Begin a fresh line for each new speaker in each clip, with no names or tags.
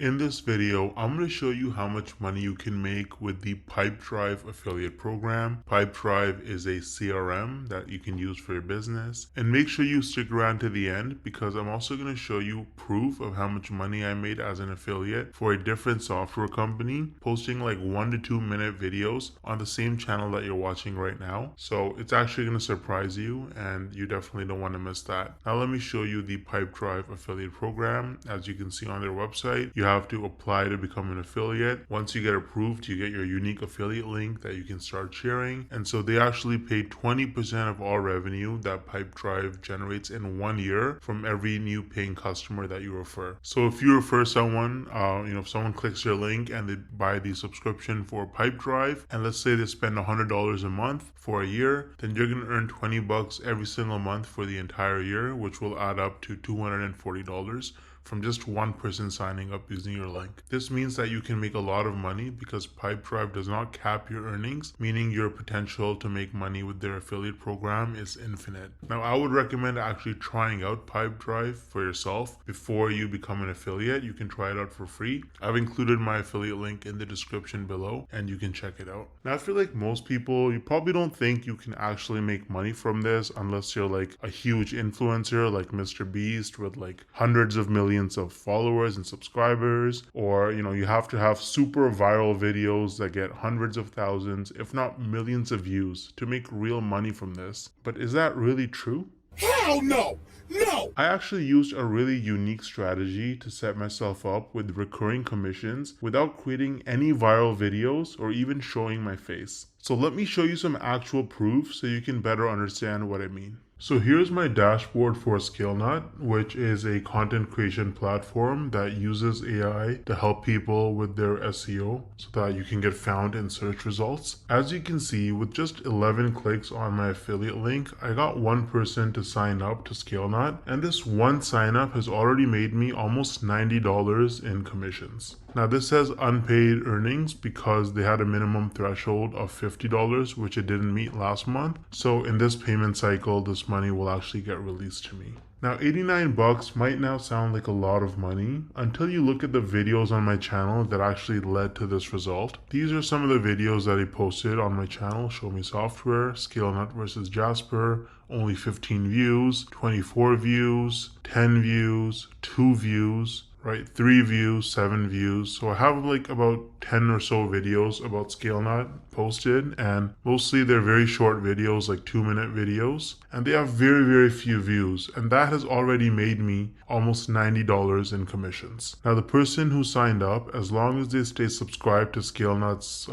In this video, I'm going to show you how much money you can make with the Pipedrive affiliate program. Pipedrive is a CRM that you can use for your business. And make sure you stick around to the end because I'm also going to show you proof of how much money I made as an affiliate for a different software company, posting like 1 to 2 minute videos on the same channel that you're watching right now. So it's actually going to surprise you and you definitely don't want to miss that. Now let me show you the Pipedrive affiliate program. As you can see on their website, you have to apply to become an affiliate. Once you get approved, you get your unique affiliate link that you can start sharing. And so they actually pay 20% of all revenue that Pipedrive generates in 1 year from every new paying customer that you refer. So if you refer someone, if someone clicks your link and they buy the subscription for Pipedrive, and let's say they spend $100 a month for a year, then you're going to earn $20 every single month for the entire year, which will add up to $240 from just one person signing up using your link. This means that you can make a lot of money because Pipedrive does not cap your earnings, meaning your potential to make money with their affiliate program is infinite. Now, I would recommend actually trying out Pipedrive for yourself before you become an affiliate. You can try it out for free. I've included my affiliate link in the description below and you can check it out. Now, I feel like most people, you probably don't think you can actually make money from this unless you're like a huge influencer like Mr. Beast with like hundreds of millions of followers and subscribers, or you have to have super viral videos that get hundreds of thousands, if not millions of views to make real money from this. But is that really true?
Hell no! No!
I actually used a really unique strategy to set myself up with recurring commissions without creating any viral videos or even showing my face. So let me show you some actual proof so you can better understand what I mean. So here's my dashboard for ScaleNut, which is a content creation platform that uses AI to help people with their SEO so that you can get found in search results. As you can see, with just 11 clicks on my affiliate link, I got one person to sign up to ScaleNut, and this one sign up has already made me almost $90 in commissions. Now this says unpaid earnings because they had a minimum threshold of $50, which it didn't meet last month. So in this payment cycle, this money will actually get released to me. Now $89 might now sound like a lot of money until you look at the videos on my channel that actually led to this result. These are some of the videos that I posted on my channel: Show Me Software, ScaleNut versus Jasper, only 15 views, 24 views, 10 views, 2 views, right? 3 views, 7 views. So I have like about 10 or so videos about ScaleNut posted, and mostly they're very short videos, like 2-minute videos, and they have very, very few views. And that has already made me almost $90 in commissions. Now the person who signed up, as long as they stay subscribed to ScaleNut's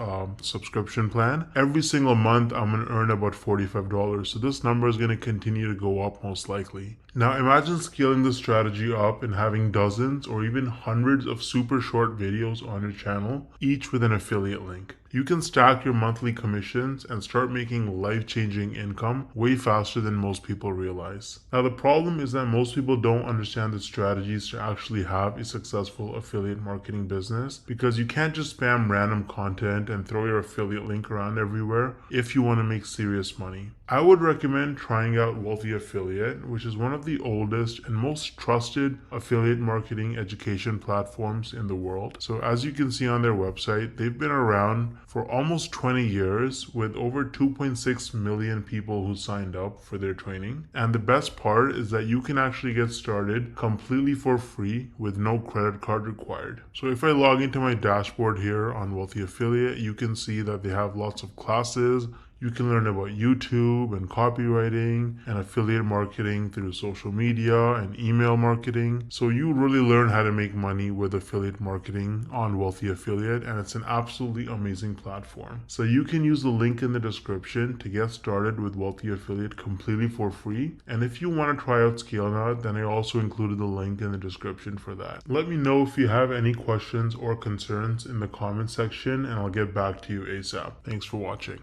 subscription plan, every single month I'm going to earn about $45. So this number is going to continue to go up most likely. Now imagine scaling this strategy up and having dozens or even hundreds of super short videos on your channel, each with an affiliate link. You can stack your monthly commissions and start making life-changing income way faster than most people realize. Now the problem is that most people don't understand the strategies to actually have a successful affiliate marketing business, because you can't just spam random content and throw your affiliate link around everywhere if you want to make serious money. I would recommend trying out Wealthy Affiliate, which is one of the oldest and most trusted affiliate marketing education platforms in the world. So as you can see on their website, they've been around for almost 20 years with over 2.6 million people who signed up for their training. And the best part is that you can actually get started completely for free with no credit card required. So if I log into my dashboard here on Wealthy Affiliate, you can see that they have lots of classes. You can learn about YouTube and copywriting and affiliate marketing through social media and email marketing. So you really learn how to make money with affiliate marketing on Wealthy Affiliate, and it's an absolutely amazing platform. So you can use the link in the description to get started with Wealthy Affiliate completely for free. And if you want to try out ScaleNut, then I also included the link in the description for that. Let me know if you have any questions or concerns in the comment section and I'll get back to you ASAP. Thanks for watching.